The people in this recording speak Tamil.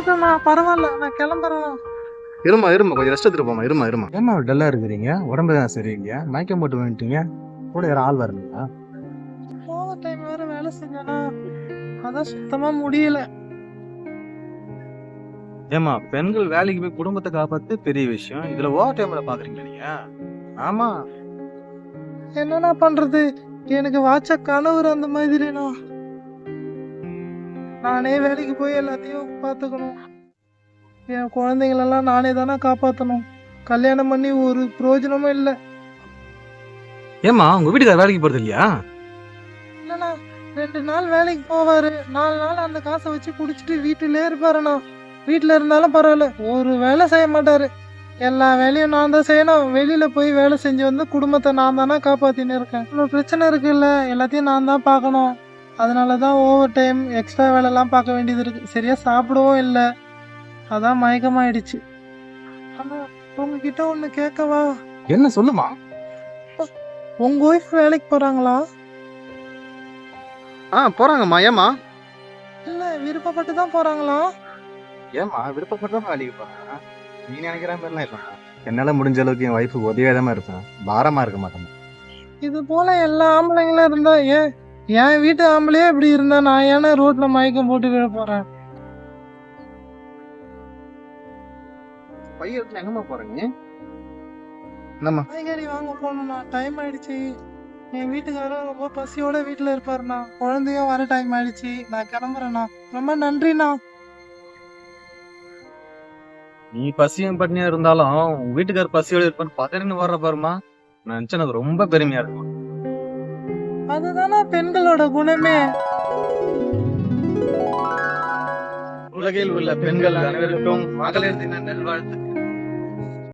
இருக்கேண்ணா, பரவாயில்ல, நான் கிளம்புறேண்ணா. இருமா கொஞ்சம் ரெஸ்ட் எடுத்துட்டு போமா. இருமா. ஏமா டல்லா இருக்கிறீங்க? உடம்பு தான் சரியில்லையா? மயக்கம் போட்டு வந்துட்டீங்க. கூட யாரும் ஆள் வரலையா? ஓவர் டைம் வேற வேலை செஞ்சேண்ணா, அதான் சுத்தமா முடியல. ஏமா பெண்கள் வேலைக்கு போய் குடும்பத்தை காப்பாத்து பெரிய விஷயம். இதுல ஓவர் டைம்ல பாக்குறீங்களா நீங்க? ஆமா. என்னண்ணா பண்றது, எனக்கு வாட்ச கணவர் அந்த மாதிரிண்ணா. நானே வேலைக்கு போய் எல்லாத்தையும் பார்த்துக்கணும். என் குழந்தைங்களெல்லாம் நானே தானே காப்பாற்றணும். கல்யாணம் பண்ணி ஒரு பிரயோஜனமும் இல்லை. ஏமா உங்க வீட்டுக்கார வேலைக்கு போறது இல்லையா? இல்லைண்ணா, 2 நாள் வேலைக்கு போவாரு, 4 நாள் அந்த காசை வச்சு குடிச்சிட்டு வீட்டிலே இருப்பாருண்ணா. வீட்டில் இருந்தாலும் பரவாயில்ல, ஒரு வேலை செய்ய மாட்டாரு. எல்லா வேலையும் நான் தான் செய்யணும். வெளியில போய் வேலை செஞ்சு வந்து குடும்பத்தை நான் தானே காப்பாத்தின்னு இருக்கேன். இவ்வளோ பிரச்சனை இருக்குல்ல, எல்லாத்தையும் நான் தான் பார்க்கணும். அதனால தான் ஓவர் டைம் எக்ஸ்ட்ரா வேலைலாம் பார்க்க வேண்டியது இருக்கு. சரியா சாப்பிடவும் இல்லை, அதான் மயக்கமாயிடுச்சு. ஆனா உங்ககிட்ட ஒன்று கேட்கவா? என்ன சொல்லுமா? உங்க ஒய்ஃப் வேலைக்கு போறாங்களா? போறாங்கம்மா. ஏமா? இல்ல, விருப்பப்பட்டு தான் போறாங்களா? ஏமா விருப்பப்பட்டதான் வேலைக்கு போறேன். நீ நினைக்கிற மாதிரிலாம் இல்லை. என்னால முடிஞ்ச அளவுக்கு என் ஒய்ஃபுக்கு உதவியாதான் இருப்பேன். பாரமா இருக்க மாட்டேன். இது போல எல்லா ஆம்பளைங்களும் இருந்தா ஏன் என் வீட்டு ஆம்பளையே இப்படி இருந்தா நான் ஏன்னா ரோட்ல மயக்கம் போட்டு விழ போறேன்? பையன் எடுத்து எங்கம்மா போறீங்க? என்னம்மா? காய்கறி வாங்க போகணும்ண்ணா, டைம் ஆயிடுச்சு. என் வீட்டுக்காரரும் ரொம்ப பசியோட வீட்டுல இருப்பாருண்ணா. குழந்தையும் வர டைம் ஆயிடுச்சு, நான் கிளம்புறேண்ணா. ரொம்ப நன்றிண்ணா. நீ பசியும் பட்னியா இருந்தாலும் உங்க வீட்டுக்கார பசியோட இருப்பான்னு பதறின்னு வர்ற பாருமா. நினைச்சா எனக்கு ரொம்ப பெருமையா இருக்கும். அதுதானே பெண்களோட குணமே. உலகில் உள்ள பெண்கள் அனைவருக்கும் மகளிர் தின நல்வாழ்த்து.